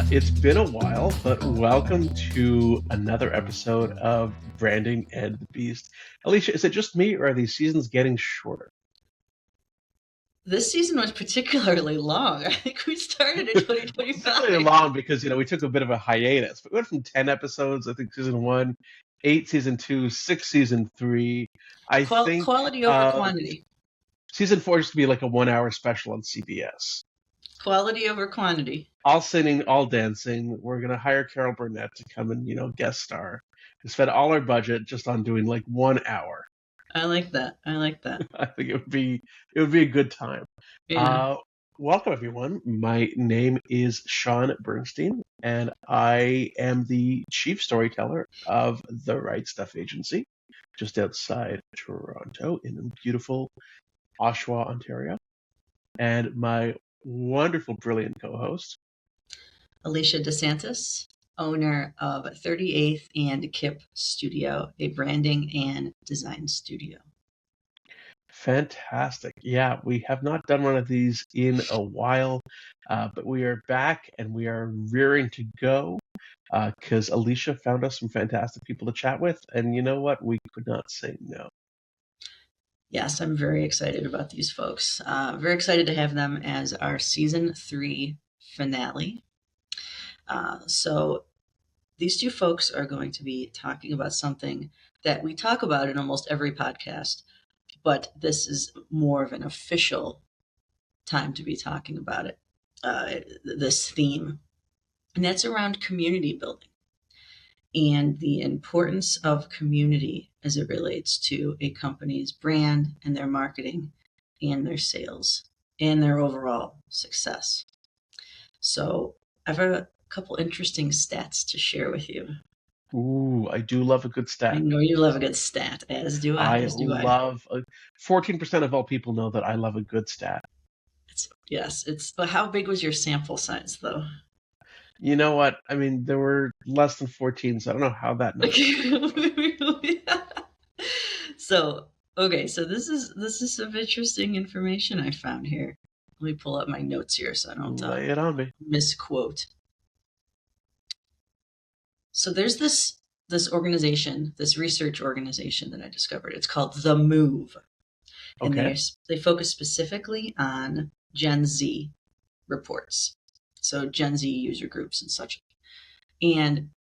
It's been a while, but welcome to another episode of Branding and the Beast. Alicia, is it just me, or are these seasons getting shorter? This season was particularly long. I think we started in Particularly 2025. long because we took a bit of a hiatus. We went from 10 episodes, I think, season one, eight, season two, six, season three. I think Quality over uh, quantity. season four used to be like a 1 hour special on CBS. Quality over quantity. All singing, all dancing. We're gonna hire Carol Burnett to come and guest star. We spent all our budget just on doing like 1 hour. I like that. I like that. I think it would be a good time. Yeah. Uh, Welcome everyone. My name is Sean Bernstein, and I am the chief storyteller of the Right Stuff Agency, just outside Toronto in beautiful Oshawa, Ontario. And my wonderful, brilliant co-host. Alicia DeSantis, owner of 38th and Kip Studio, a branding and design studio. Fantastic. Yeah, we have not done one of these in a while, but we are back and we are rearing to go because Alicia found us some fantastic people to chat with. And you know what? We could not say no. Yes, I'm very excited about these folks. Very excited to have them as our season 3 finale. So these two folks are going to be talking about something that we talk about in almost every podcast, but this is more of an official time to be talking about it, this theme. And that's around community building and the importance of community as it relates to a company's brand and their marketing and their sales and their overall success. So I have a couple interesting stats to share with you. Ooh, I do love a good I stat. know you love a good stat, as do I. I As do I. love 14% of all people know that I love a good stat. But how big was your sample size, though? You know what? I mean, there were less than 14, so I don't know how that number. So, okay, so this is some interesting information I found here. Let me pull up my notes here so I don't Lay it on me. misquote. So there's this organization, this research organization that I discovered. It's called The Move, and Okay. they focus specifically on Gen Z reports, so Gen Z user groups and such. And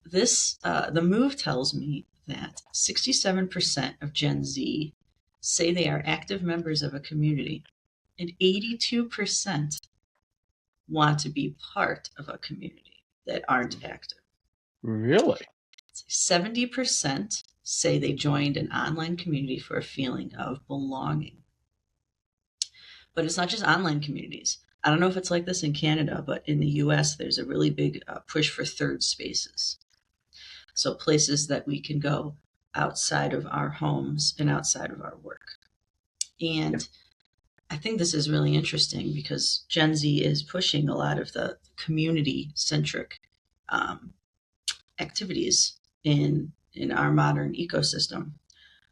this The Move tells me that 67% of Gen Z say they are active members of a community, and 82% want to be part of a community that aren't active. Really? 70% say they joined an online community for a feeling of belonging. But it's not just online communities. I don't know if it's like this in Canada, but in the US, there's a really big push for third spaces. So places that we can go outside of our homes and outside of our work. And I think this is really interesting because Gen Z is pushing a lot of the community-centric activities in our modern ecosystem.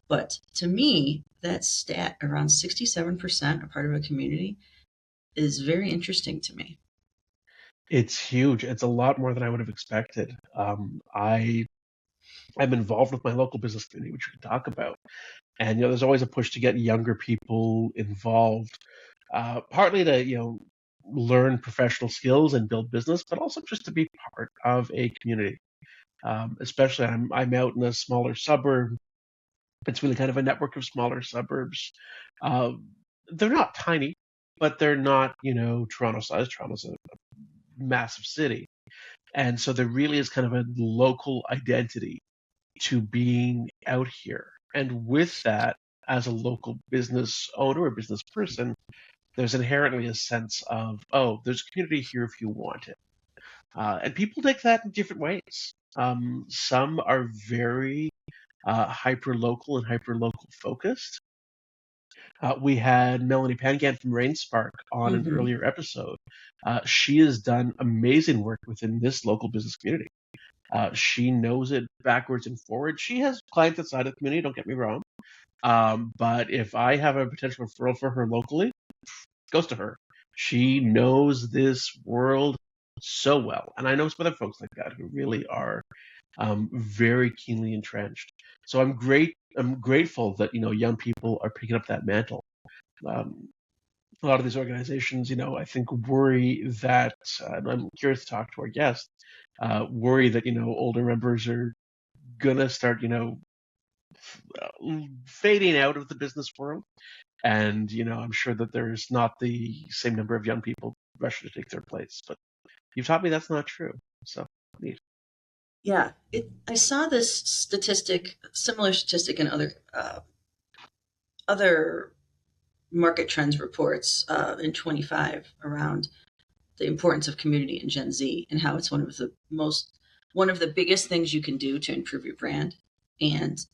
But to me, that stat around 67% are part of a community is very interesting to me. It's huge. It's a lot more than I would have expected. I'm involved with my local business community, which we can talk about. And there's always a push to get younger people involved, partly to learn professional skills and build business, but also just to be part of a community. Especially, I'm out in a smaller suburb. It's really kind of a network of smaller suburbs. Uh, they're not tiny, but they're not Toronto size. Toronto's a massive city, and so there really is kind of a local identity to being out here. And with that, as a local business owner or business person, there's inherently a sense of, oh, there's a community here if you want it. And people take that in different ways. Some are very hyper local and hyper local focused. We had Melanie Pangan from Rainspark on an Mm-hmm. earlier episode. She has done amazing work within this local business community. She knows it backwards and forwards. She has clients outside of the community, don't get me wrong. But if I have a potential referral for her locally, it goes to her. She knows this world so well. And I know some other folks like that who really are very keenly entrenched. So I'm grateful that young people are picking up that mantle. Um, a lot of these organizations, I think worry that I'm curious to talk to our guest. Worry that older members are gonna start fading out of the business world, and I'm sure that there's not the same number of young people rushing to take their place. But you've taught me that's not true. So neat. Yeah, I saw this similar statistic in other market trends reports in 25 around the importance of community in Gen Z and how it's one of the biggest things you can do to improve your brand and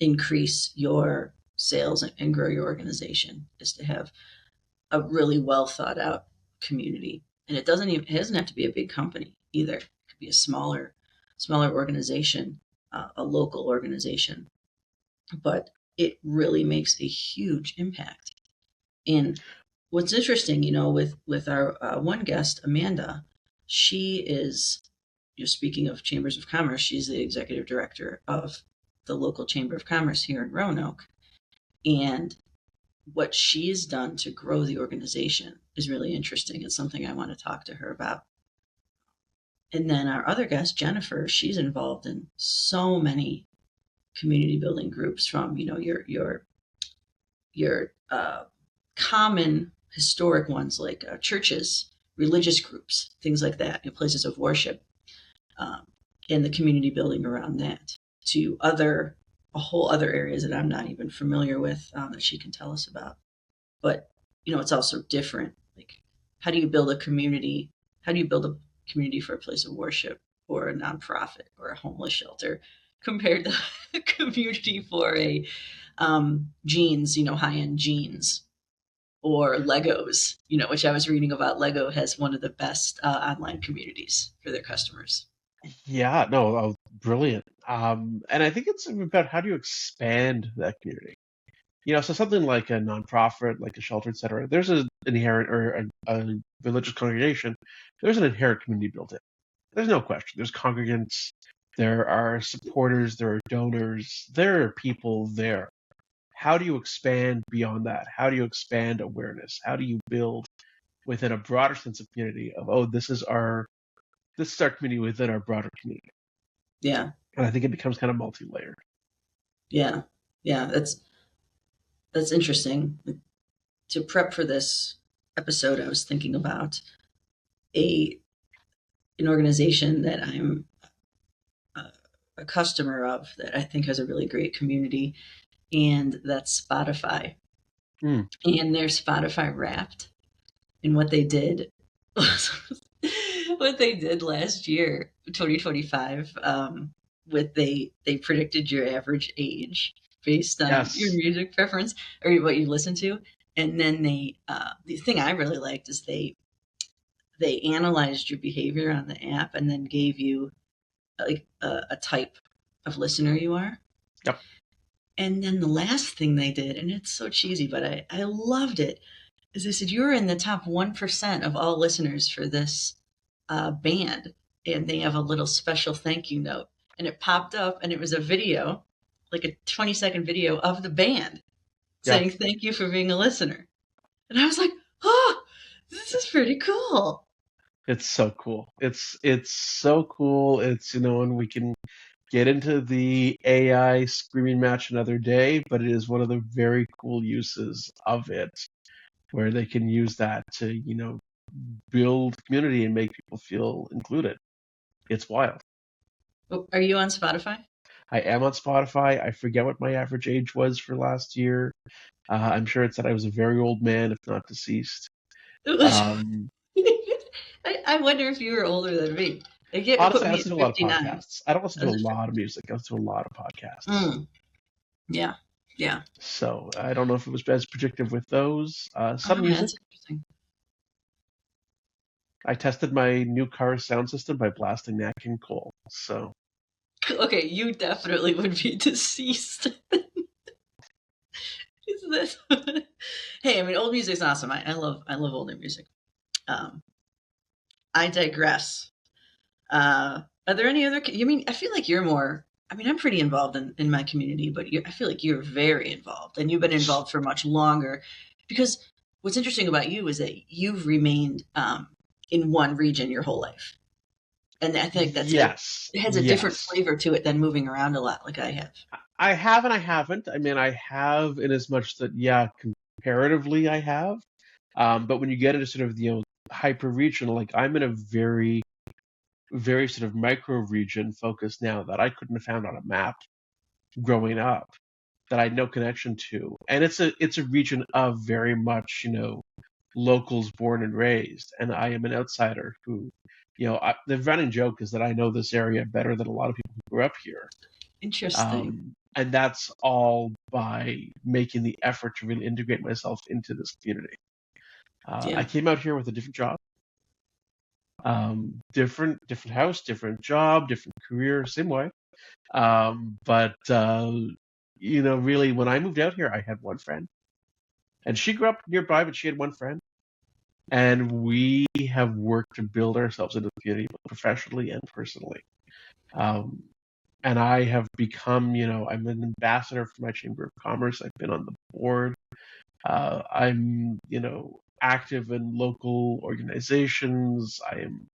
increase your sales and grow your organization is to have a really well thought out community. And it doesn't have to be a big company either. It could be a smaller organization, a local organization, but it really makes a huge impact. And what's interesting, with our one guest, Amanda, she is, speaking of chambers of commerce, she's the executive director of the local chamber of commerce here in Roanoke. And what she's done to grow the organization is really interesting. It's something I want to talk to her about. And then our other guest, Jennifer, she's involved in so many community building groups, from your common historic ones like churches, religious groups, things like that, places of worship, um, and the community building around that, to a whole other areas that I'm not even familiar with, that she can tell us about. But it's also different. Like, how do you build a community? How do you build a community for a place of worship or a nonprofit or a homeless shelter compared to a community for a jeans, high end jeans, or Legos, which I was reading about. Lego has one of the best online communities for their customers. Yeah, no, brilliant. And I think it's about how do you expand that community. So something like a nonprofit, like a shelter, etc. There's an inherent, or a religious congregation. There's an inherent community built in. There's no question. There's congregants. There are supporters. There are donors. There are people there. How do you expand beyond that? How do you expand awareness? How do you build within a broader sense of community of, oh, this is our community within our broader community? Yeah, And I think it becomes kind of multi-layered. yeah, yeah. That's interesting. To prep for this episode, I was thinking about a an organization that I'm a, a customer of that I think has a really great community, and that's Spotify. Hmm. And they're Spotify Wrapped. And what they did what they did last year, 2025, with they predicted your average age based on your Yes. music preference or what you listen to. And then the thing I really liked is they analyzed your behavior on the app and then gave you like a type of listener you are. Yep. And then the last thing they did, and it's so cheesy, but I loved it, is they said, you're in the top 1% of all listeners for this band. And they have a little special thank you note. And it popped up, and it was a video, like a 20-second video of the band Yeah. saying, thank you for being a listener. And I was like, oh, this is pretty cool. It's so cool. It's so cool. It's and we can get into the AI screaming match another day, but it is one of the very cool uses of it, where they can use that to build community and make people feel included. It's wild. Oh, are you on Spotify? I am on Spotify. I forget what my average age was for last year. I'm sure it said I was a very old man, if not deceased. Um, I wonder if you were older than me. It put Honestly, I me listen to at a lot of 59. podcasts. I don't listen I to a was lot of music. I listen to a lot of podcasts. yeah, yeah. So I don't know if it was as predictive with those. Some Oh, music. that's interesting. I tested my new car sound system by blasting Nat King Cole. So Okay, you definitely would be deceased. Is this? Hey, I mean, old music's awesome. I love older music. Um, I digress. Are there any other? You mean I feel like you're more. I mean, I'm pretty involved in my community, but I feel like you're very involved, and you've been involved for much longer. Because what's interesting about you is that you've remained in one region your whole life, and I think that's a Yes, it has a different yes. flavor to it than moving around a lot, like I have. I have and I haven't. I mean, I have in as much that, yeah, comparatively I have. But when you get into sort of, hyper regional, like I'm in a very, very sort of micro region focus now that I couldn't have found on a map growing up, that I had no connection to. And it's a region of very much, locals born and raised. And I am an outsider who, the running joke is that I know this area better than a lot of people who grew up here. Interesting. And that's all by making the effort to really integrate myself into this community. I Yeah. came out here with a different job, different house, different job, different career, same way. But really, when I moved out here, I had one friend, and she grew up nearby, but she had one friend, and we have worked to build ourselves into the community, both professionally and personally. Um, and I have become, I'm an ambassador for my Chamber of Commerce. I've been on the board. I'm, active in local organizations. I am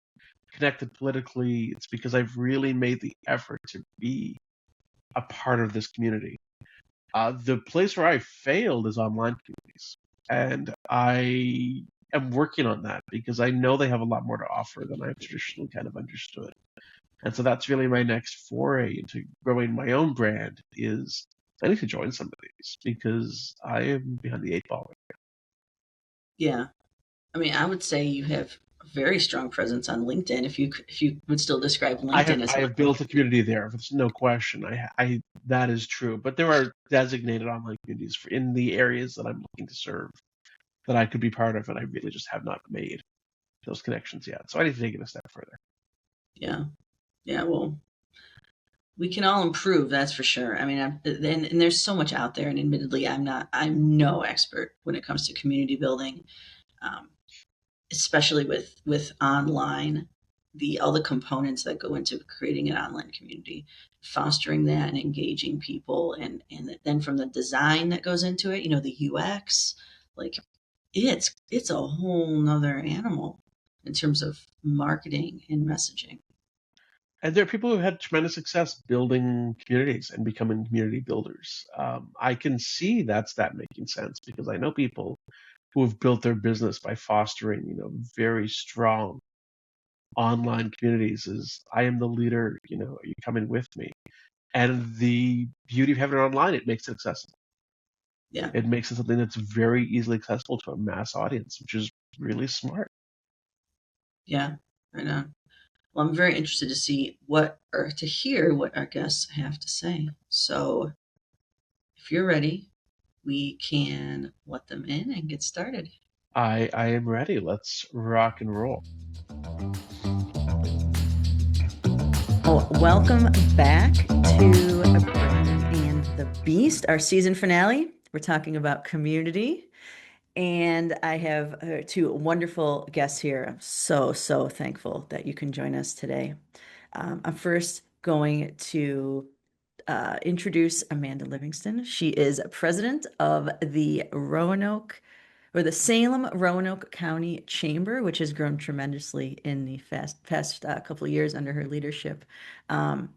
connected politically. It's because I've really made the effort to be a part of this community. The place where I failed is online communities. And I am working on that because I know they have a lot more to offer than I've traditionally kind of understood. And so that's really my next foray into growing my own brand is I need to join some of these because I am behind the eight ball. Yeah. I mean, I would say you have a very strong presence on LinkedIn. If you would still describe I LinkedIn have as I have built a community there. There's no question. I that is true. But there are designated online communities in the areas that I'm looking to serve that I could be part of, and I really just have not made those connections yet. So I need to take it a step further. yeah, yeah. Well, we can all improve, that's for sure. I mean, and there's so much out there, and admittedly, I'm no expert when it comes to community building, um, especially with online, the all the components that go into creating an online community, fostering that and engaging people, and then from the design that goes into it, the UX, like it's a whole nother animal in terms of marketing and messaging. And there are people who had tremendous success building communities and becoming community builders. I can see that making sense because I know people who have built their business by fostering, very strong online communities. Is I am the leader, are you coming with me? And the beauty of having it online, it makes it accessible. Yeah, It makes it something that's very easily accessible to a mass audience, which is really smart. yeah, I know. Well, I'm very interested to see what or to hear what our guests have to say. So, if you're ready, we can let them in and get started. I am ready. Let's rock and roll. Oh, welcome back to A Brand and the Beast, our season finale. We're talking about community. And I have two wonderful guests here. I'm so thankful that you can join us today. I'm first going to introduce Amanda Livingston. She is president of the Roanoke or the Salem-Roanoke County Chamber, which has grown tremendously in the past couple of years under her leadership. Um,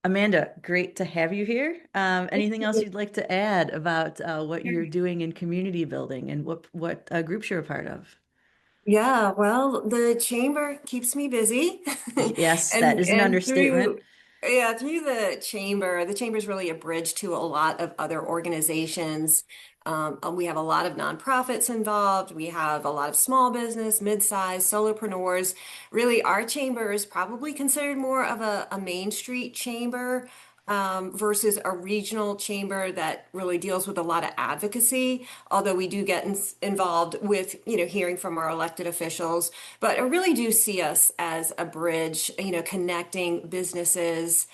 Amanda, great to have you here. Anything else you'd like to add about what you're doing in community building and what groups you're a part of? Yeah, well, the chamber keeps me busy. Yes, that And is an and understatement. through the chamber is really a bridge to a lot of other organizations. We have a lot of nonprofits involved. We have a lot of small business, mid-sized, solopreneurs. Really, our chamber is probably considered more of a Main Street chamber versus a regional chamber that really deals with a lot of advocacy, although we do get involved with, hearing from our elected officials. But I really do see us as a bridge, connecting businesses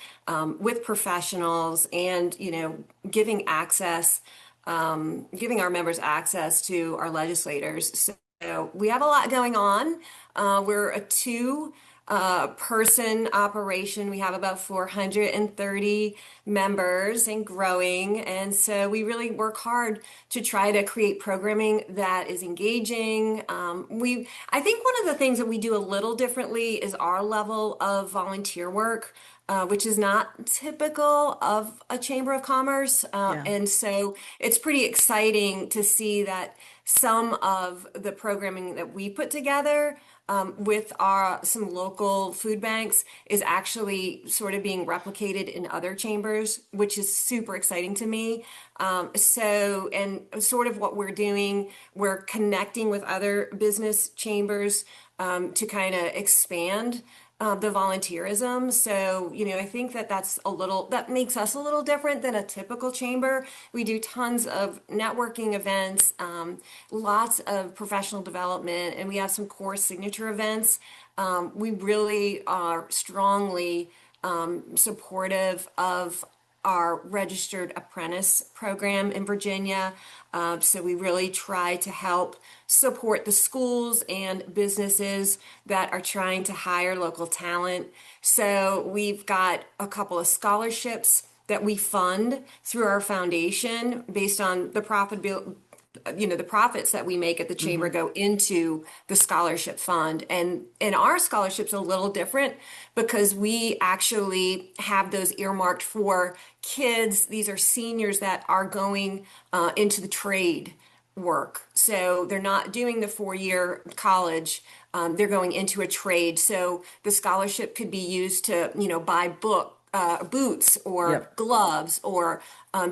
with professionals and, giving access, giving our members access to our legislators. we have a lot going on. We're a two person operation. We have about 430 members and growing. And so we really work hard to try to create programming that is engaging. I think one of the things that we do a little differently is our level of volunteer work. Which is not typical of a chamber of commerce. Yeah. And so it's pretty exciting to see that some of the programming that we put together with some local food banks is actually sort of being replicated in other chambers, which is super exciting to me. And sort of what we're doing, we're connecting with other business chambers to kind of expand the volunteerism. So, I think that makes us a little different than a typical chamber. We do tons of networking events, lots of professional development, and we have some core signature events. We really are strongly supportive of our registered apprentice program in Virginia. So we really try to help support the schools and businesses that are trying to hire local talent. So we've got a couple of scholarships that we fund through our foundation based on the the profits that we make at the chamber go into the scholarship fund. And our scholarship's a little different because we actually have those earmarked for kids. These are seniors that are going into the trade work. So they're not doing the 4-year college. They're going into a trade. So the scholarship could be used to, buy boots or Yep. gloves or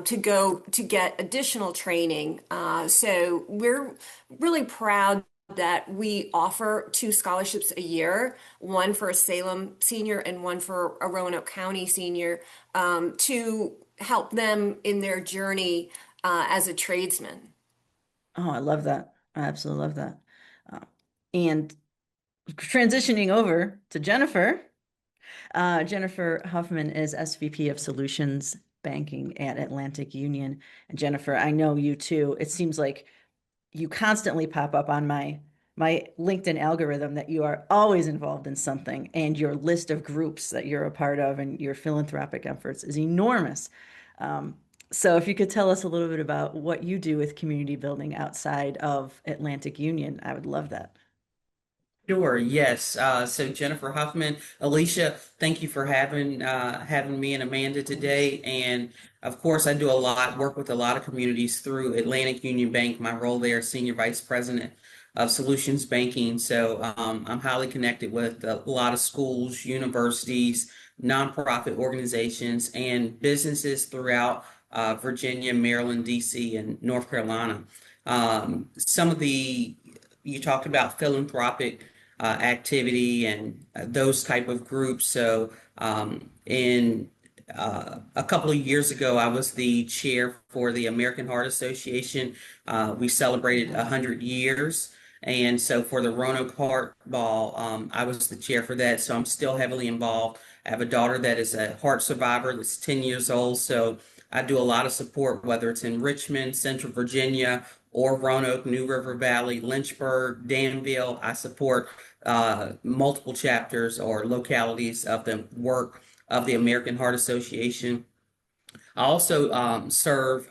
to go to get additional training. So we're really proud that we offer 2 scholarships a year, one for a Salem senior and one for a Roanoke County senior, to help them in their journey as a tradesman. Oh, I love that. I absolutely love that. Uh, and transitioning over to Jennifer. Jennifer Huffman is SVP of Solutions Banking at Atlantic Union. And Jennifer, I know you too. It seems like you constantly pop up on my LinkedIn algorithm that you are always involved in something, and your list of groups that you're a part of and your philanthropic efforts is enormous. So if you could tell us a little bit about what you do with community building outside of Atlantic Union, I would love that. Sure, yes. So Jennifer Huffman, Alicia, thank you for having me and Amanda today. And of course, I do work with a lot of communities through Atlantic Union Bank. My role there, Senior Vice President of Solutions Banking. So I'm highly connected with a lot of schools, universities, nonprofit organizations, and businesses throughout Virginia, Maryland, DC, and North Carolina. Some of the You talked about philanthropic activity and those type of groups. So in a couple of years ago, I was the chair for the American Heart Association. We celebrated 100 years. And so for the Roanoke Heart Ball, I was the chair for that. So I'm still heavily involved. I have a daughter that is a heart survivor that's 10 years old. So I do a lot of support, whether it's in Richmond, Central Virginia, or Roanoke, New River Valley, Lynchburg, Danville. I support multiple chapters or localities of the work of the American Heart Association. I also serve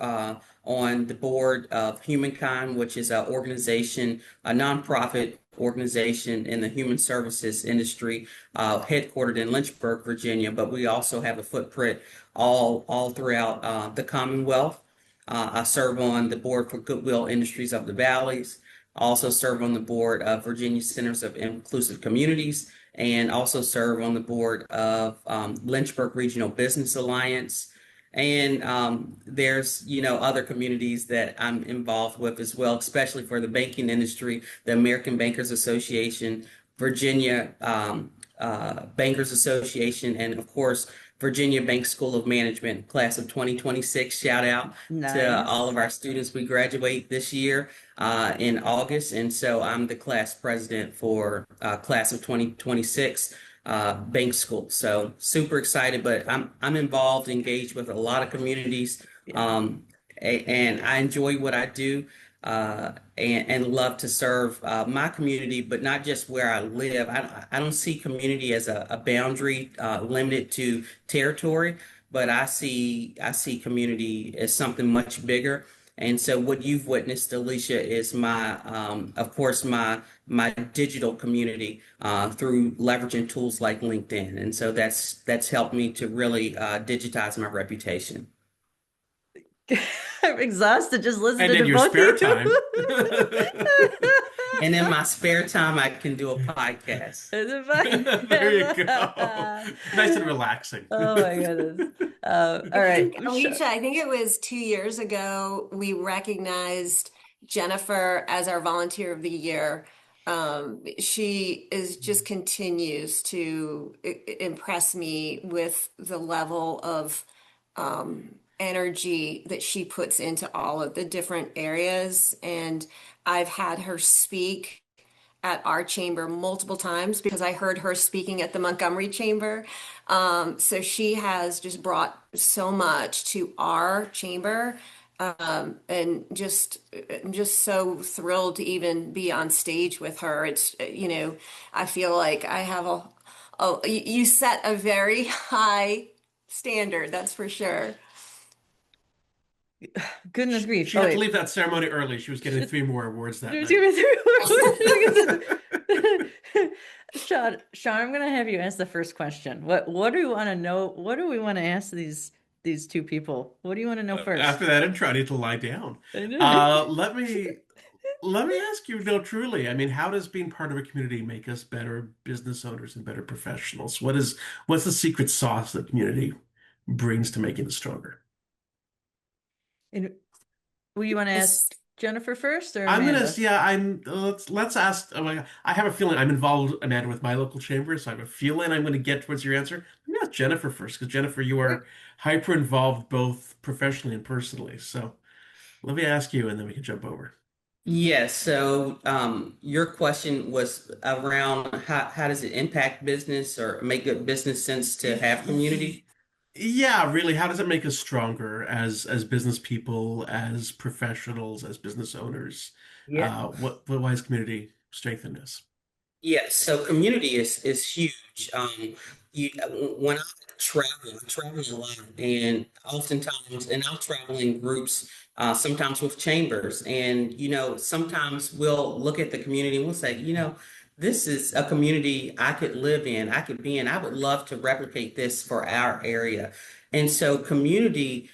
on the board of Humankind, which is a nonprofit organization in the human services industry, headquartered in Lynchburg, Virginia. But we also have a footprint all throughout the Commonwealth. I serve on the board for Goodwill Industries of the Valleys. I also serve on the board of Virginia Centers of Inclusive Communities, and also serve on the board of Lynchburg Regional Business Alliance. And there's, other communities that I'm involved with as well, especially for the banking industry, the American Bankers Association, Virginia Bankers Association, and of course, Virginia Bank School of Management, class of 2026. Shout out to all of our students. We graduate this year in August. And so I'm the class president for class of 2026 bank school. So super excited, but I'm involved, engaged with a lot of communities. And I enjoy what I do. and love to serve my community, but not just where I live. I don't see community as a boundary limited to territory, but I see community as something much bigger. And so what you've witnessed, Alicia, is of course, my digital community through leveraging tools like LinkedIn. And so that's helped me to really digitize my reputation. I'm exhausted just listening And in to your both of spare you. time. And in my spare time, I can do a podcast. There you go. Nice and relaxing. Oh my goodness. All I right. think, Alicia, I think it was 2 years ago we recognized Jennifer as our Volunteer of the Year. She is just continues to impress me with the level of energy that she puts into all of the different areas. And I've had her speak at our chamber multiple times because I heard her speaking at the Montgomery chamber. So she has just brought so much to our chamber. And I'm just so thrilled to even be on stage with her. I feel like I have you set a very high standard, that's for sure. Goodness grief. She had to leave that ceremony early. She was getting 3 more awards that night. Sean, I'm going to have you ask the first question. What do we want to know? What do we want to ask these two people? What do you want to know first? After that intro, I need to lie down. I know. Let me ask you, no, truly. I mean, how does being part of a community make us better business owners and better professionals? What's the secret sauce that community brings to making us stronger? And will you want to ask Jennifer first or I'm Amanda? let's ask. I have a feeling I'm involved, Amanda, with my local chamber, so I have a feeling I'm going to get towards your answer. Let me ask Jennifer first, because Jennifer, you are hyper involved both professionally and personally. So let me ask you, and then we can jump over. Yes. So your question was around how does it impact business or make good business sense to have community? Yeah, really, how does it make us stronger as business people, as professionals, as business owners? Yeah. Why is community strengthen us? Yes, so community is huge. You when I travel a lot, and oftentimes, and I'll travel in groups, sometimes with chambers, and sometimes we'll look at the community and we'll say, this is a community I could live in, I could be in. I would love to replicate this for our area. And so community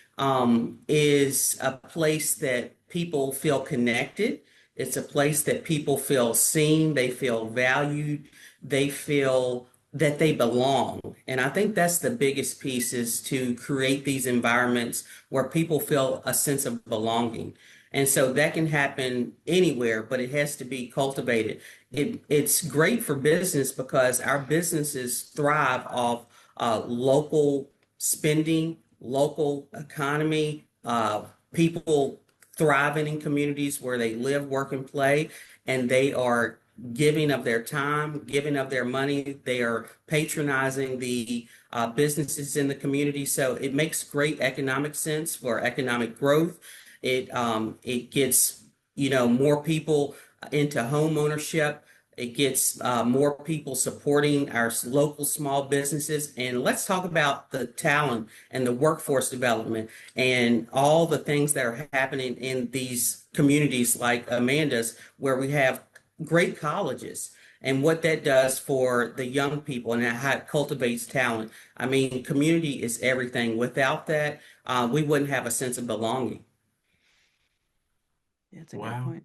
is a place that people feel connected. It's a place that people feel seen, they feel valued, they feel that they belong. And I think that's the biggest piece, is to create these environments where people feel a sense of belonging. And so that can happen anywhere, but it has to be cultivated. It's great for business because our businesses thrive off local spending, local economy, people thriving in communities where they live, work, and play, and they are giving of their time, giving of their money. They are patronizing the businesses in the community. So it makes great economic sense for economic growth. It gets more people into home ownership. It gets more people supporting our local small businesses. And let's talk about the talent and the workforce development and all the things that are happening in these communities like Amanda's, where we have great colleges and what that does for the young people and how it cultivates talent. I mean, community is everything. Without that, we wouldn't have a sense of belonging. Yeah, that's a good Wow. point.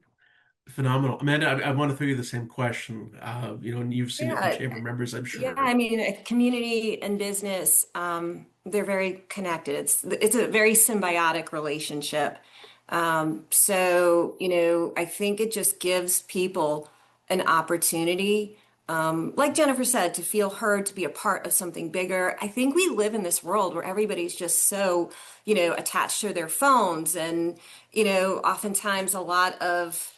Phenomenal. Amanda, I want to throw you the same question. And you've seen it from Yeah, chamber members, I'm yeah. sure. I mean, community and business, they're very connected. It's a very symbiotic relationship. So, I think it just gives people an opportunity, like Jennifer said, to feel heard, to be a part of something bigger. I think we live in this world where everybody's just so, attached to their phones, and, oftentimes a lot of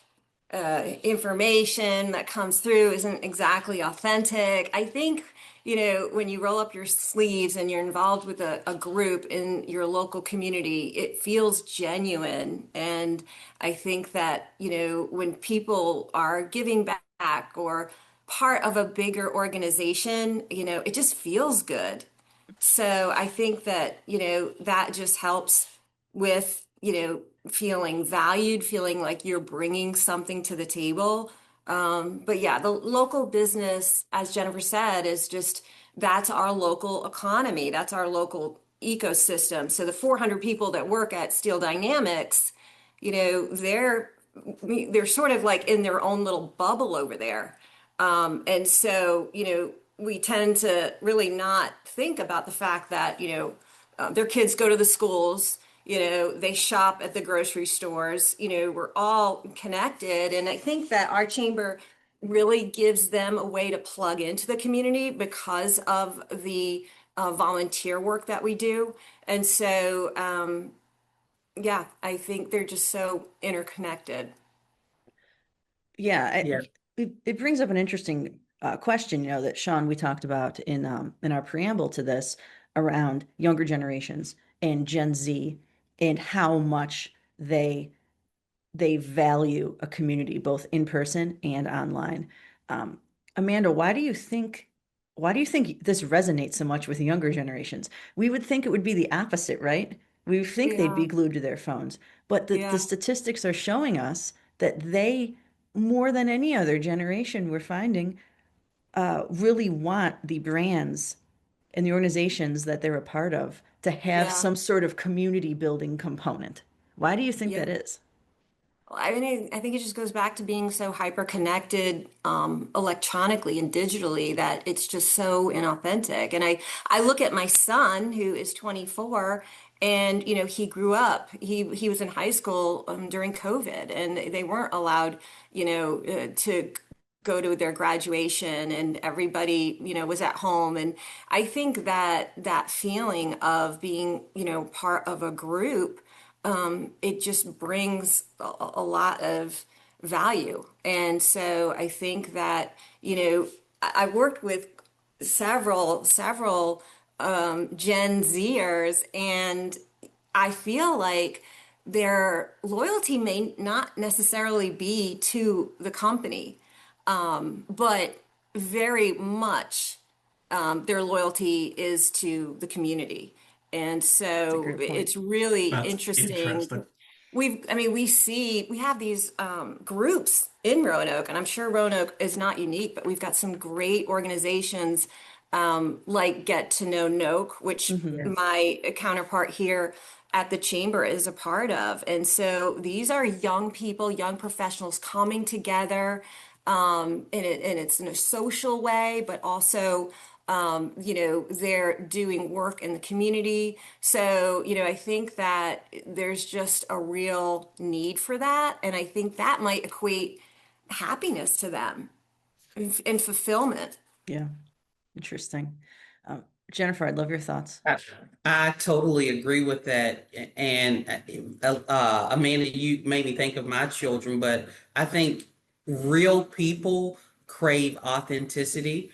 information that comes through isn't exactly authentic. I think, when you roll up your sleeves and you're involved with a group in your local community, it feels genuine. And I think that, when people are giving back or part of a bigger organization, it just feels good. So I think that, that just helps with, feeling valued, feeling like you're bringing something to the table. But yeah, the local business, as Jennifer said, is just that's our local economy. That's our local ecosystem. So the 400 people that work at Steel Dynamics, they're sort of like in their own little bubble over there. And so, we tend to really not think about the fact that, their kids go to the schools, they shop at the grocery stores, we're all connected. And I think that our chamber really gives them a way to plug into the community because of the volunteer work that we do. And so, yeah, I think they're just so interconnected. Yeah, Yeah. it brings up an interesting question, that Sean, we talked about in our preamble to this around younger generations and Gen Z and how much they value a community both in person and online. Um, Amanda, why do you think this resonates so much with younger generations? We would think it would be the opposite, right? We would think they'd be Yeah, glued to their phones, but the yeah, statistics are showing us that they, more than any other generation, we're finding, really want the brands and the organizations that they're a part of to have yeah, some sort of community building component. Why do you think yeah. that is? Well, I mean, I think it just goes back to being so hyper connected electronically and digitally that it's just so inauthentic. And I look at my son who is 24, and he grew up. He was in high school during COVID, and they weren't allowed, to go to their graduation, and everybody, was at home. And I think that that feeling of being, part of a group, it just brings a lot of value. And so I think that, I worked with several Gen Zers, and I feel like their loyalty may not necessarily be to the company, but very much their loyalty is to the community. And That's a so great point. it's really That's interesting. interesting. We have these groups in Roanoke, and I'm sure Roanoke is not unique, but we've got some great organizations like Get to Know Noke, which Hmm. my counterpart here at the chamber is a part of. And so these are young people, young professionals coming together, and it's in a social way, but also, they're doing work in the community. So, I think that there's just a real need for that. And I think that might equate happiness to them and fulfillment. Yeah, interesting. Um, Jennifer, I'd love your thoughts. I, I totally agree with that. And Amanda, you made me think of my children, but I think real people crave authenticity.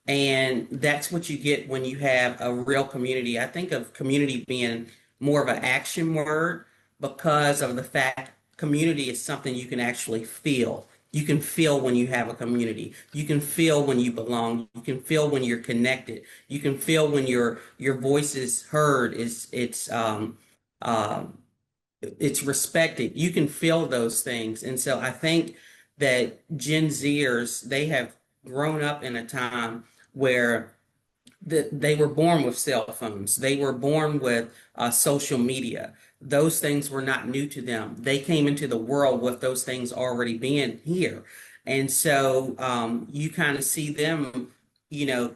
And that's what you get when you have a real community. I think of community being more of an action word because of the fact community is something you can actually feel. You can feel when you have a community. You can feel when you belong. You can feel when you're connected. You can feel when your voice is heard. Um, it's respected. You can feel those things. And so I think that Gen Zers, they have grown up in a time where they were born with cell phones. They were born with social media. Those things were not new to them. They came into the world with those things already being here. And so you kind of see them, you know,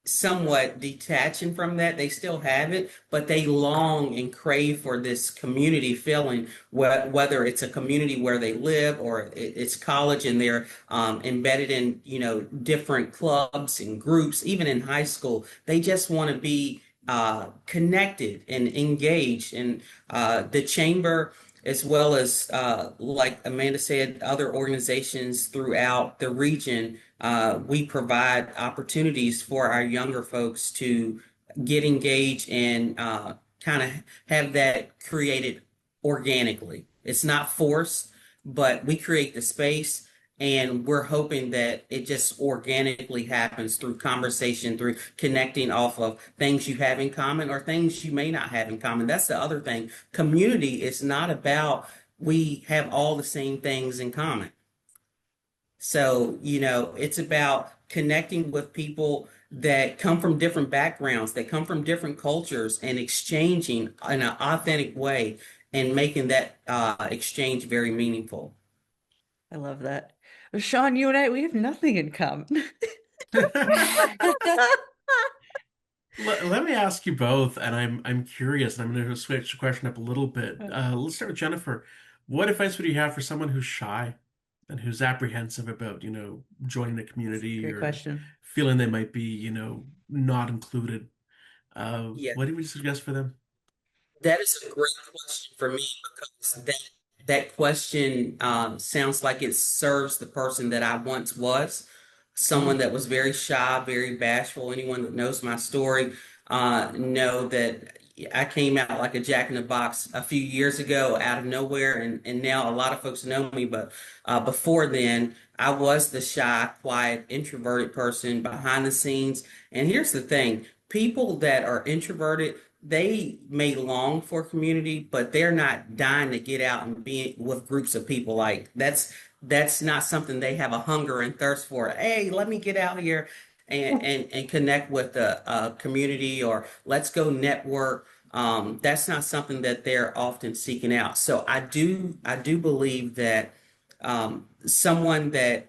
somewhat detaching from that. They still have it, but they long and crave for this community feeling, whether it's a community where they live or it's college and they're embedded in, you know, different clubs and groups, even in high school. They just want to be connected and engaged. And the chamber as well as, like Amanda said, other organizations throughout the region. We provide opportunities for our younger folks to get engaged and kind of have that created organically. It's not forced, but we create the space. And we're hoping that it just organically happens through conversation, through connecting off of things you have in common or things you may not have in common. That's the other thing. Community is not about we have all the same things in common. So, it's about connecting with people that come from different backgrounds, that come from different cultures, and exchanging in an authentic way and making that exchange very meaningful. I love that. Sean, you and I, we have nothing in common. Let me ask you both, and I'm curious, and I'm going to switch the question up a little bit. Let's start with Jennifer. What advice would you have for someone who's shy and who's apprehensive about, joining a community Great or question. feeling they might be, not included? Yeah. What do you suggest for them? That is a great question for me because that question sounds like it serves the person that I once was, someone that was very shy, very bashful. Anyone that knows my story know that I came out like a jack in the box a few years ago out of nowhere, and now a lot of folks know me. But before then, I was the shy, quiet, introverted person behind the scenes. And here's the thing: people that are introverted, they may long for community, but they're not dying to get out and be with groups of people. Like that's not something they have a hunger and thirst for. Hey, let me get out here and connect with the community, or let's go network. That's not something that they're often seeking out. So I do believe that someone that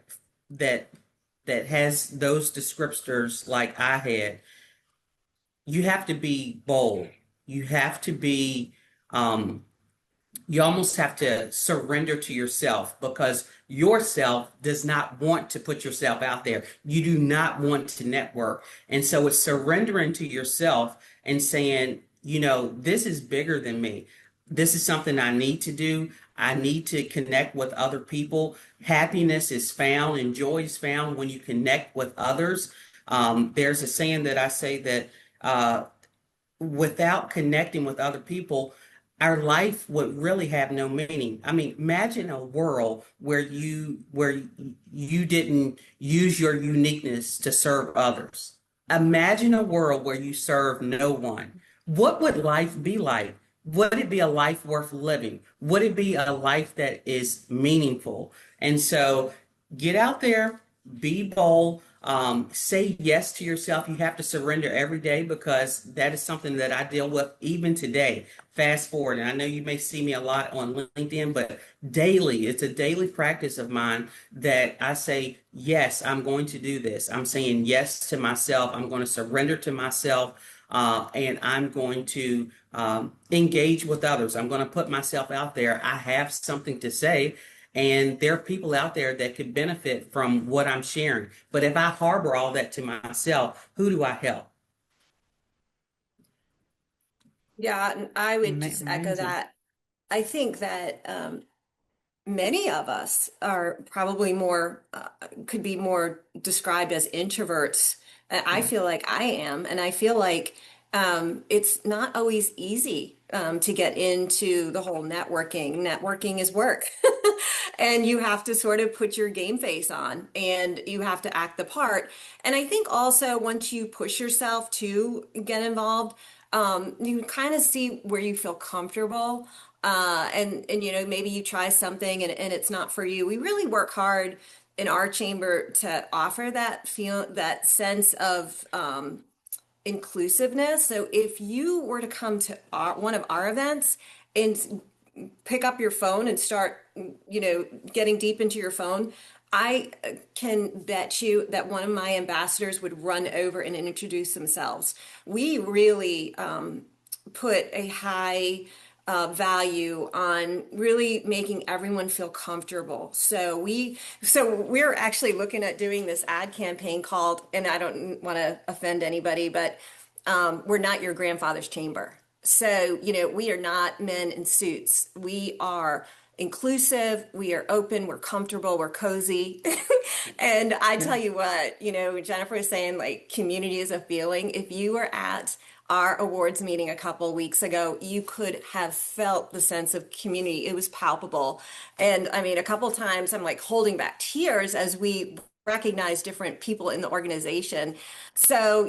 that has those descriptors like I had, you have to be bold. You have to be, you almost have to surrender to yourself because yourself does not want to put yourself out there. You do not want to network. And so it's surrendering to yourself and saying, this is bigger than me. This is something I need to do. I need to connect with other people. Happiness is found and joy is found when you connect with others. There's a saying that I say that uh, without connecting with other people, our life would really have no meaning. I mean, imagine a world where you didn't use your uniqueness to serve others. Imagine a world where you serve no one. What would life be like? Would it be a life worth living? Would it be a life that is meaningful? And so get out there, be bold, say yes to yourself. You have to surrender every day because that is something that I deal with even today. Fast forward, and I know you may see me a lot on LinkedIn, but daily, it's a daily practice of mine that I say, yes, I'm going to do this. I'm saying yes to myself. I'm going to surrender to myself. And I'm going to engage with others. I'm going to put myself out there. I have something to say, and there are people out there that could benefit from what I'm sharing. But if I harbor all that to myself, who do I help? Yeah, and I would just echo Amazing. that. I think that many of us are probably more, could be more described as introverts. I feel like I am, and I feel like it's not always easy to get into the whole networking. Networking is work, and you have to sort of put your game face on, and you have to act the part. And I think also once you push yourself to get involved, you kind of see where you feel comfortable. And maybe you try something and it's not for you. We really work hard in our chamber to offer that sense of inclusiveness. So if you were to come to one of our events and pick up your phone and start, getting deep into your phone, I can bet you that one of my ambassadors would run over and introduce themselves. We really put a high value on really making everyone feel comfortable. So we're actually looking at doing this ad campaign called, and I don't want to offend anybody, but we're not your grandfather's chamber. So, we are not men in suits. We are inclusive, we are open, we're comfortable, we're cozy. And I tell Yeah. you what, Jennifer was saying like community is a feeling. If you were at our awards meeting a couple weeks ago, you could have felt the sense of community. It was palpable. And I mean, a couple times I'm like holding back tears as we recognize different people in the organization. So,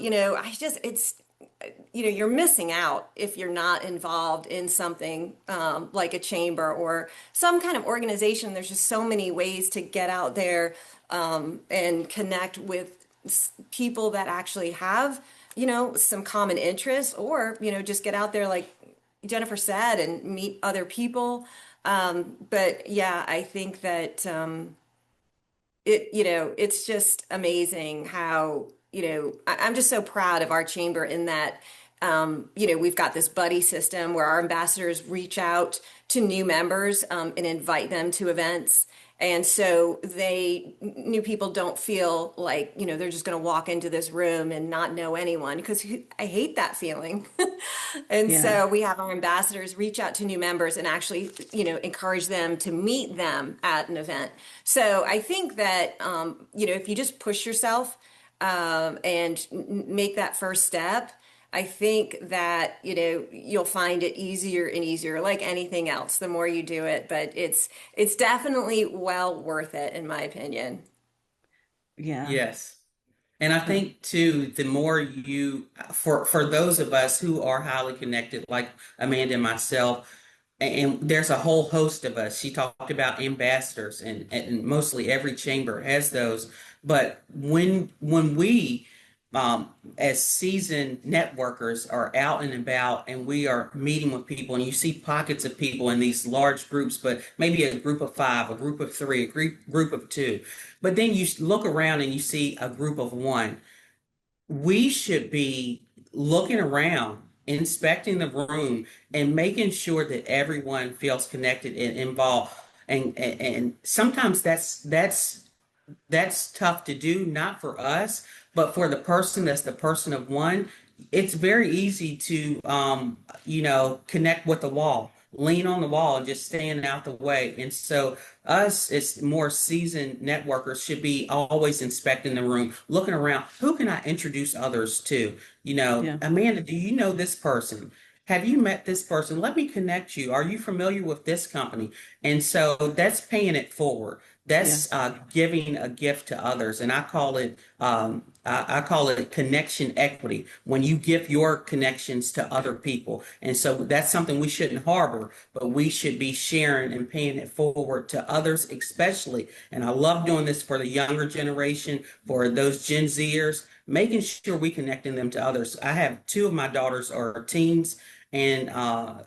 you're missing out if you're not involved in something like a chamber or some kind of organization. There's just so many ways to get out there and connect with people that actually have, some common interests, or, just get out there, like Jennifer said, and meet other people. But yeah, I think that it's just amazing how, I'm just so proud of our chamber in that, we've got this buddy system where our ambassadors reach out to new members, and invite them to events. And so new people don't feel like, they're just going to walk into this room and not know anyone, because I hate that feeling. And Yeah. so we have our ambassadors reach out to new members and actually, encourage them to meet them at an event. So I think that, if you just push yourself and make that first step, I think that, you'll find it easier and easier, like anything else, the more you do it. But it's definitely well worth it, in my opinion. Yeah. Yes. And I Uh, think too, the more you, for those of us who are highly connected, like Amanda and myself, and there's a whole host of us. She talked about ambassadors, and mostly every chamber has those. But when we, as seasoned networkers, are out and about, and we are meeting with people, and you see pockets of people in these large groups, but maybe a group of five, a group of three, a group of two, but then you look around and you see a group of one. We should be looking around, inspecting the room, and making sure that everyone feels connected and involved. And sometimes that's tough to do, not for us, but for the person that's the person of one. It's very easy to, connect with the wall, lean on the wall, and just stand out the way. And so, us as more seasoned networkers should be always inspecting the room, looking around. Who can I introduce others to? yeah. Amanda, do you know this person? Have you met this person? Let me connect you. Are you familiar with this company? And so that's paying it forward. Yeah. That's giving a gift to others, and I call it connection equity. When you give your connections to other people, and so that's something we shouldn't harbor, but we should be sharing and paying it forward to others, especially. And I love doing this for the younger generation, for those Gen Zers, making sure we connecting them to others. I have two of my daughters are teens, and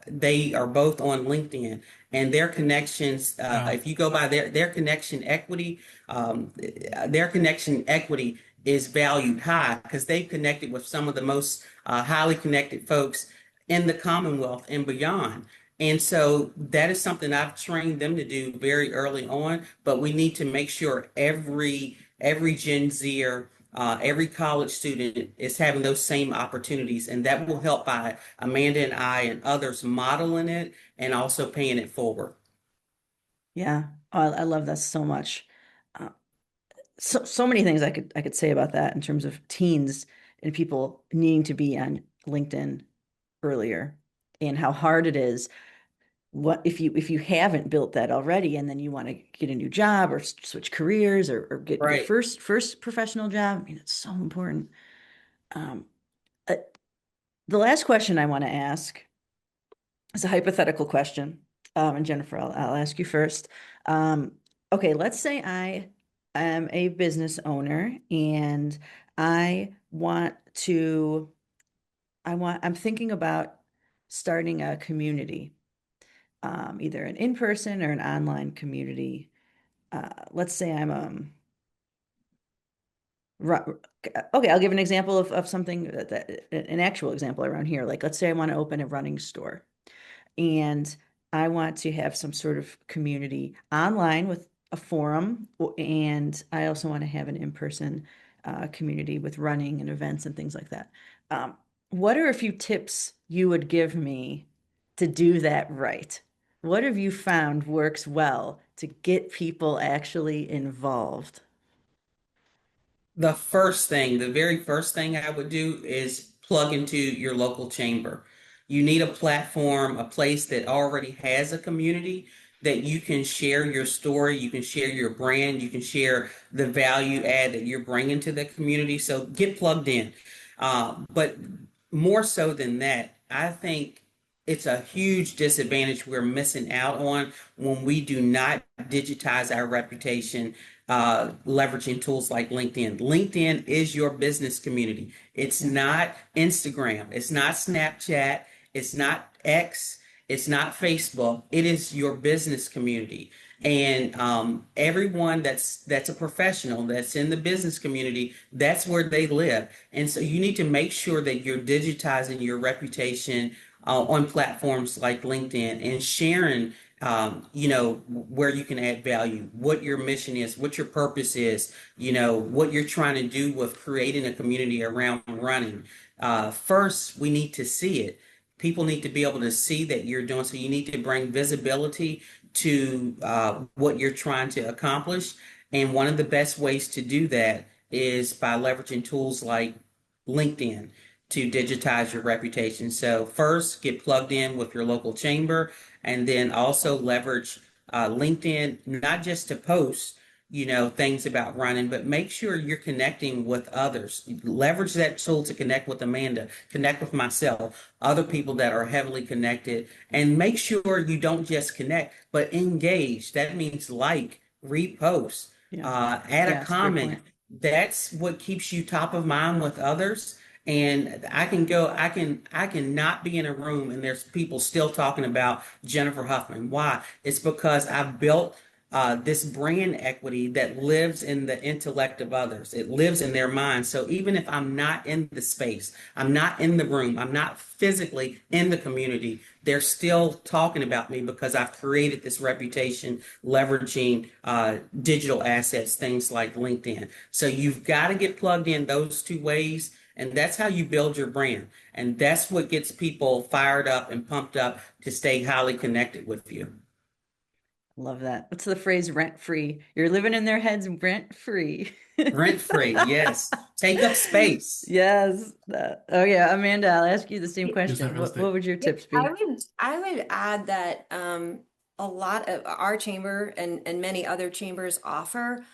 they are both on LinkedIn, and their connections, Wow. if you go by their connection equity is valued high because they've connected with some of the most highly connected folks in the Commonwealth and beyond. And so that is something I've trained them to do very early on. But we need to make sure every Gen Zer, every college student is having those same opportunities, and that will help by Amanda and I and others modeling it and also paying it forward. Yeah. Oh, I love that so much. Uh, so many things I could say about that in terms of teens and people needing to be on LinkedIn earlier, and how hard it is. What if you haven't built that already, and then you want to get a new job or switch careers, or get your Right. first professional job? I mean, it's so important. Um, uh, the last question I want to ask is a hypothetical question. And Jennifer, I'll ask you first. Um, okay, let's say I am a business owner, and I want to, I'm thinking about starting a community, either an in-person or an online community. Let's say I'm okay, I'll give an example of something an actual example around here. Like, let's say I want to open a running store, and I want to have some sort of community online with a forum, and I also want to have an in-person community with running and events and things like that. Um, what are a few tips you would give me to do that right? What have you found works well to get people actually involved? The very first thing I would do is plug into your local chamber. You need a platform, a place that already has a community that you can share your story, you can share your brand, you can share the value add that you're bringing to the community. So get plugged in. But more so than that, I think it's a huge disadvantage we're missing out on when we do not digitize our reputation, leveraging tools like LinkedIn. LinkedIn is your business community. It's not Instagram. It's not Snapchat. It's not X. It's not Facebook. It is your business community. And everyone that's a professional that's in the business community, that's where they live. And so you need to make sure that you're digitizing your reputation on platforms like LinkedIn and sharing where you can add value, what your mission is, what your purpose is, what you're trying to do with creating a community around running. First, we need to see it. People need to be able to see that you're doing, so you need to bring visibility to what you're trying to accomplish. And one of the best ways to do that is by leveraging tools like LinkedIn to digitize your reputation. So first, get plugged in with your local chamber, and then also leverage LinkedIn, not just to post, things about running, but make sure you're connecting with others. Leverage that tool to connect with Amanda, connect with myself, other people that are heavily connected, and make sure you don't just connect, but engage. That means like, repost, add a Yes, great comment. point. That's what keeps you top of mind with others. And I can not be in a room and there's people still talking about Jennifer Huffman. Why? It's because I've built this brand equity that lives in the intellect of others. It lives in their minds. So even if I'm not in the space, I'm not in the room, I'm not physically in the community, they're still talking about me because I've created this reputation leveraging digital assets, things like LinkedIn. So you've got to get plugged in those two ways. And that's how you build your brand. And that's what gets people fired up and pumped up to stay highly connected with you. Love that. What's the phrase rent free? You're living in their heads rent free. Rent free, yes. Take up space. Yes. Oh yeah, Amanda, I'll ask you the same Is question. that real estate? What would your tips be? I would add that a lot of our chamber and many other chambers offer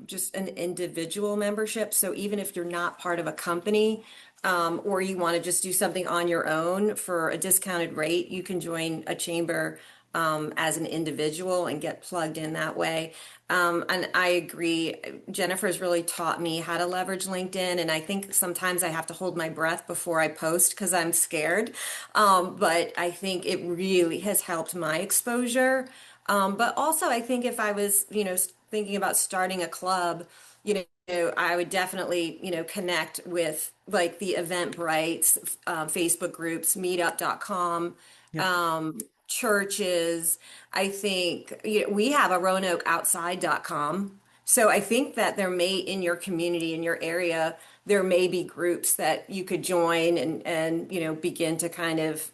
just an individual membership. So even if you're not part of a company, or you want to just do something on your own for a discounted rate, you can join a chamber as an individual and get plugged in that way. And I agree, Jennifer's really taught me how to leverage LinkedIn. And I think sometimes I have to hold my breath before I post because I'm scared. But I think it really has helped my exposure. But also, I think if I was, thinking about starting a club, I would definitely, connect with like the Eventbrite, Facebook groups, meetup.com, Yep. churches. I think we have a roanokeoutside.com. So I think that there may, in your community, in your area, there may be groups that you could join and begin to kind of,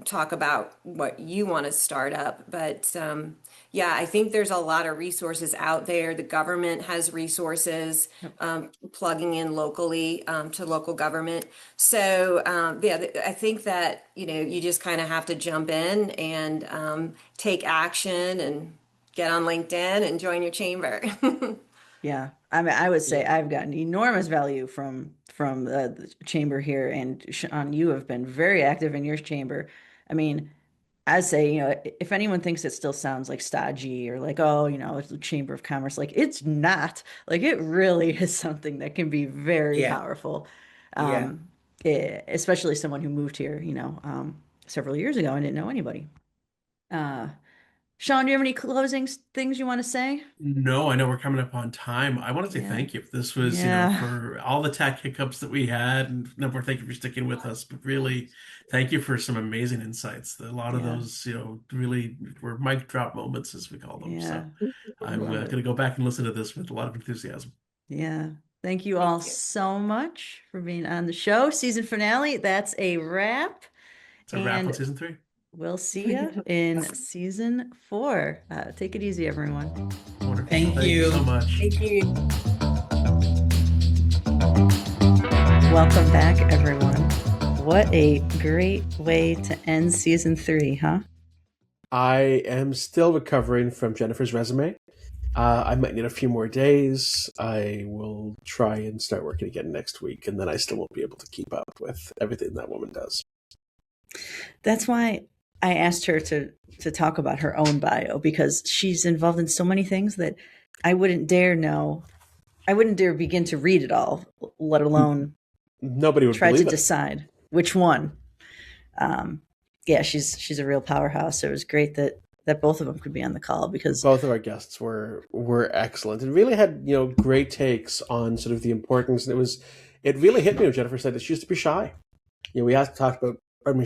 talk about what you want to start up. But yeah, I think there's a lot of resources out there. The government has resources, plugging in locally to local government. So yeah, I think that you just kind of have to jump in and take action and get on LinkedIn and join your chamber. Yeah. I mean, I would say Yeah. I've gotten enormous value from the chamber here, and Sean, you have been very active in your chamber. I mean, I say, if anyone thinks it still sounds like stodgy or like, oh, it's the Chamber of Commerce, like it's not. Like it really is something that can be very Yeah, powerful. yeah. Um, Especially someone who moved here, several years ago and didn't know anybody. Uh, Sean, do you have any closing things you want to say? No, I know we're coming up on time. I want to say Yeah. thank you. This was, Yeah. for all the tech hiccups that we had, and number, thank you for sticking with us. But really, thank you for some amazing insights. A lot of Yeah. those, really were mic drop moments, as we call them. So Yeah. I'm Love going it. to go back and listen to this with a lot of enthusiasm. Yeah. Thank you Thank all you. so much for being on the show. Season finale, that's a wrap. It's a wrap on And season 3. we'll see you in season 4. Take it easy, everyone. Wonderful. Thank Thank you you. so much. Thank you. Welcome back, everyone. What a great way to end season 3, huh? I am still recovering from Jennifer's resume. I might need a few more days. I will try and start working again next week, and then I still won't be able to keep up with everything that woman does. That's why I asked her to talk about her own bio, because she's involved in so many things that I wouldn't dare know. I wouldn't dare begin to read it all, let alone Nobody would try to believe it. decide which one. Yeah, she's a real powerhouse. So it was great that both of them could be on the call, because Both of our guests were excellent and really had great takes on sort of the importance. And it really hit me when Jennifer said that she used to be shy. We had to talk about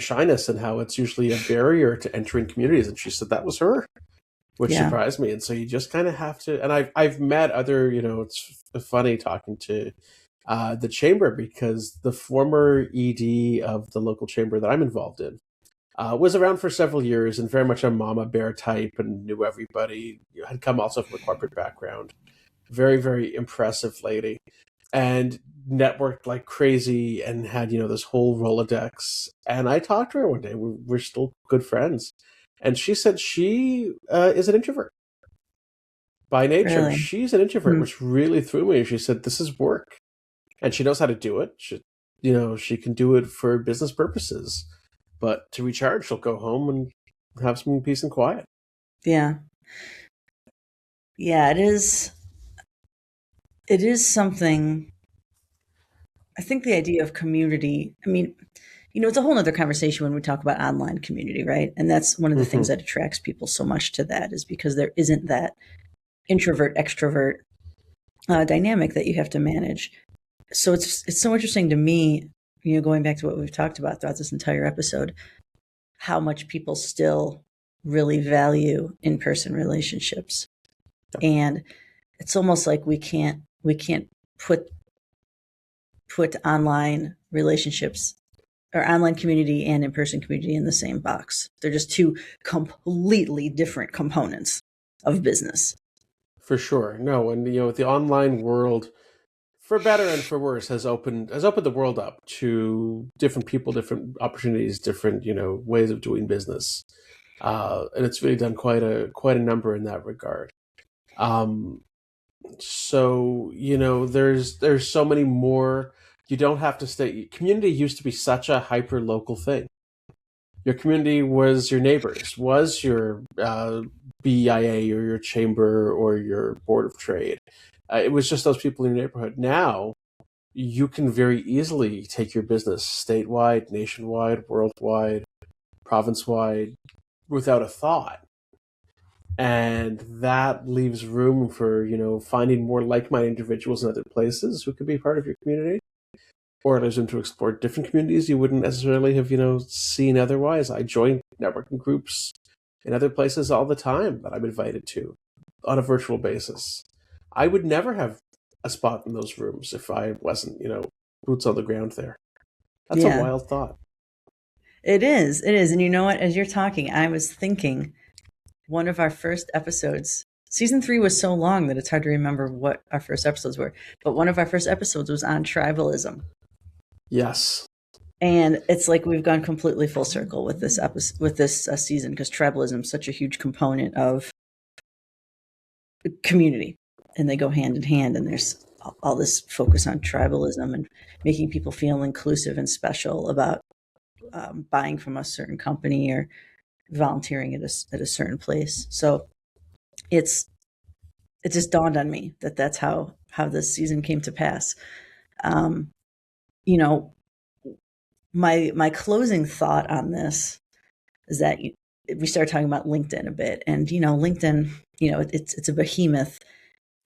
shyness and how it's usually a barrier to entering communities, and she said that was her, which surprised me. And so you just kind of have to. And I've met other, it's funny talking to the chamber, because the former ED of the local chamber that I'm involved in was around for several years and very much a mama bear type and knew everybody. Had come also from a corporate background. Very, very impressive lady, and networked like crazy and had, this whole Rolodex. And I talked to her one day. We're still good friends. And she said she is an introvert. By nature, Really? She's an introvert, which really threw me. She said, this is work. And she knows how to do it. She can do it for business purposes. But to recharge, she'll go home and have some peace and quiet. Yeah. Yeah, it is. It is something. I think the idea of community, I mean, it's a whole other conversation when we talk about online community, right? And that's one of the things that attracts people so much to that, is because there isn't that introvert extrovert dynamic that you have to manage. So it's so interesting to me, going back to what we've talked about throughout this entire episode, how much people still really value in-person relationships. And it's almost like we can't put online relationships or online community and in-person community in the same box. They're just two completely different components of business. For sure. No, and the online world, for better and for worse, has opened the world up to different people, different opportunities, different ways of doing business, and it's really done quite a number in that regard. So there's so many more. You don't have to stay. Community used to be such a hyper local thing. Your community was your neighbors, was your BIA or your chamber or your board of trade. It was just those people in your neighborhood. Now, you can very easily take your business statewide, nationwide, worldwide, province-wide, without a thought. And that leaves room for, finding more like-minded individuals in other places who could be part of your community. Or it allows them to explore different communities you wouldn't necessarily have, seen otherwise. I join networking groups in other places all the time that I'm invited to on a virtual basis. I would never have a spot in those rooms if I wasn't, boots on the ground there. That's a wild thought. It is. And you know what? As you're talking, I was thinking one of our first episodes, season 3 was so long that it's hard to remember what our first episodes were. But one of our first episodes was on tribalism. Yes. And it's like we've gone completely full circle with this episode, with this season, because tribalism is such a huge component of community, and they go hand in hand. And there's all this focus on tribalism and making people feel inclusive and special about buying from a certain company or volunteering at a certain place. So it just dawned on me that that's how this season came to pass. My closing thought on this is that we started talking about LinkedIn a bit, and LinkedIn, it's a behemoth,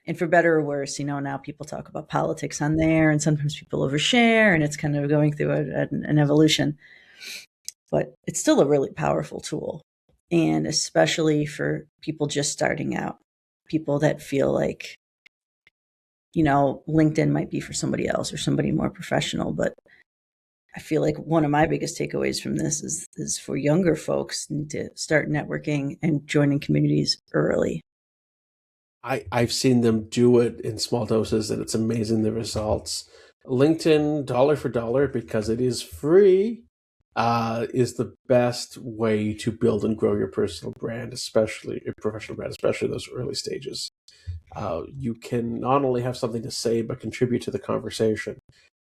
and for better or worse, now people talk about politics on there, and sometimes people overshare, and it's kind of going through an evolution. But it's still a really powerful tool, and especially for people just starting out, people that feel like LinkedIn might be for somebody else or somebody more professional, but I feel like one of my biggest takeaways from this is for younger folks need to start networking and joining communities early. I've seen them do it in small doses, and it's amazing the results. LinkedIn, dollar for dollar, because it is free, is the best way to build and grow your personal brand, especially your professional brand, especially those early stages. You can not only have something to say, but contribute to the conversation.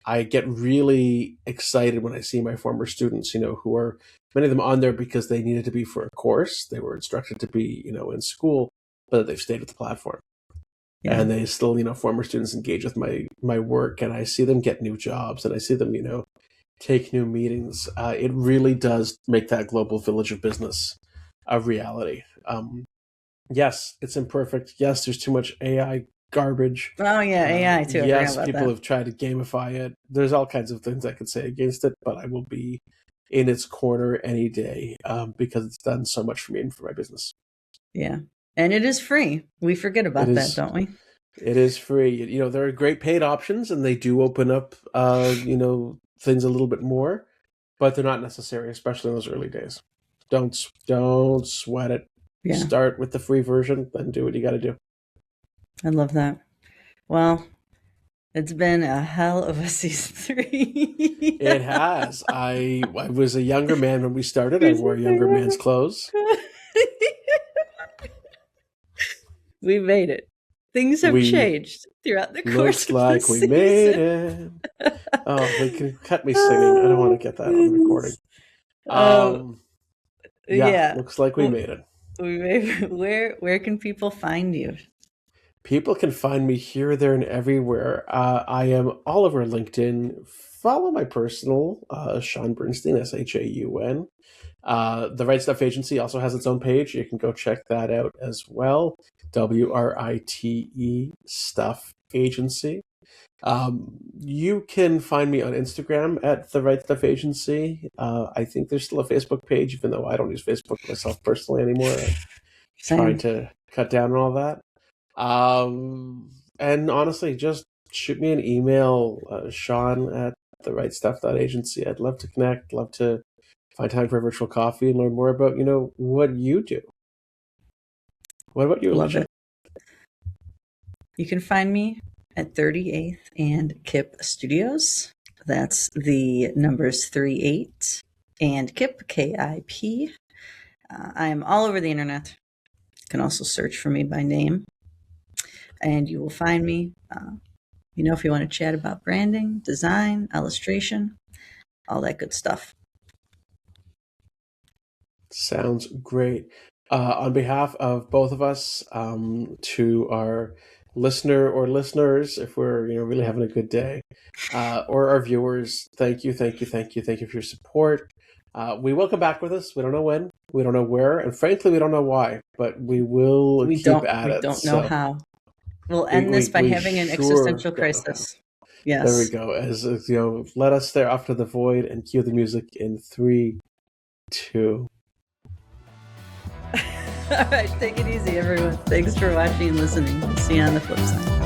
I get really excited when I see my former students, who are many of them on there because they needed to be for a course. They were instructed to be, in school, but they've stayed with the platform. Yeah. And they still, former students engage with my work, and I see them get new jobs, and I see them, take new meetings. It really does make that global village of business a reality. Yes, it's imperfect. Yes, there's too much AI garbage. Oh yeah, AI too. Yes, people have tried to gamify it. There's all kinds of things I could say against it, but I will be in its corner any day because it's done so much for me and for my business. Yeah, and it is free. We forget about that, don't we? It is free. There are great paid options, and they do open up, things a little bit more, but they're not necessary, especially in those early days. Don't sweat it. Yeah. Start with the free version, then do what you got to do. I love that. Well, it's been a hell of a season 3. It has. I was a younger man when we started. I wore younger man's clothes. We made it. Things have changed throughout the course of the season. Looks like we made it. Oh, they can cut me singing. I don't want to get that on the recording. Yeah, looks like we made it. Where can people find you? People can find me here, there, and everywhere. I am all over LinkedIn. Follow my personal, Sean Bernstein, SHAUN. The Right Stuff Agency also has its own page. You can go check that out as well. WRITE Stuff Agency. You can find me on Instagram at The Right Stuff Agency. I think there's still a Facebook page, even though I don't use Facebook myself personally anymore. I'm trying to cut down on all that. And honestly, just shoot me an email, Sean at therightstuff.agency. I'd love to connect, love to find time for a virtual coffee and learn more about, what you do. What about you, Alicia? You can find me at 38th and KIP Studios. That's the numbers 38 and KIP, KIP. I'm all over the internet. You can also search for me by name, and you will find me. If you want to chat about branding, design, illustration, all that good stuff. Sounds great. On behalf of both of us, to our listener or listeners, if we're really having a good day, or our viewers, thank you for your support. We will come back with us. We don't know when, we don't know where, and frankly, we don't know why, but we will keep at it. We don't know how. We'll end this by having an existential crisis. Yes. There we go. As let us stare off to the void and cue the music in 3, 2. All right, take it easy, everyone. Thanks for watching and listening. See you on the flip side.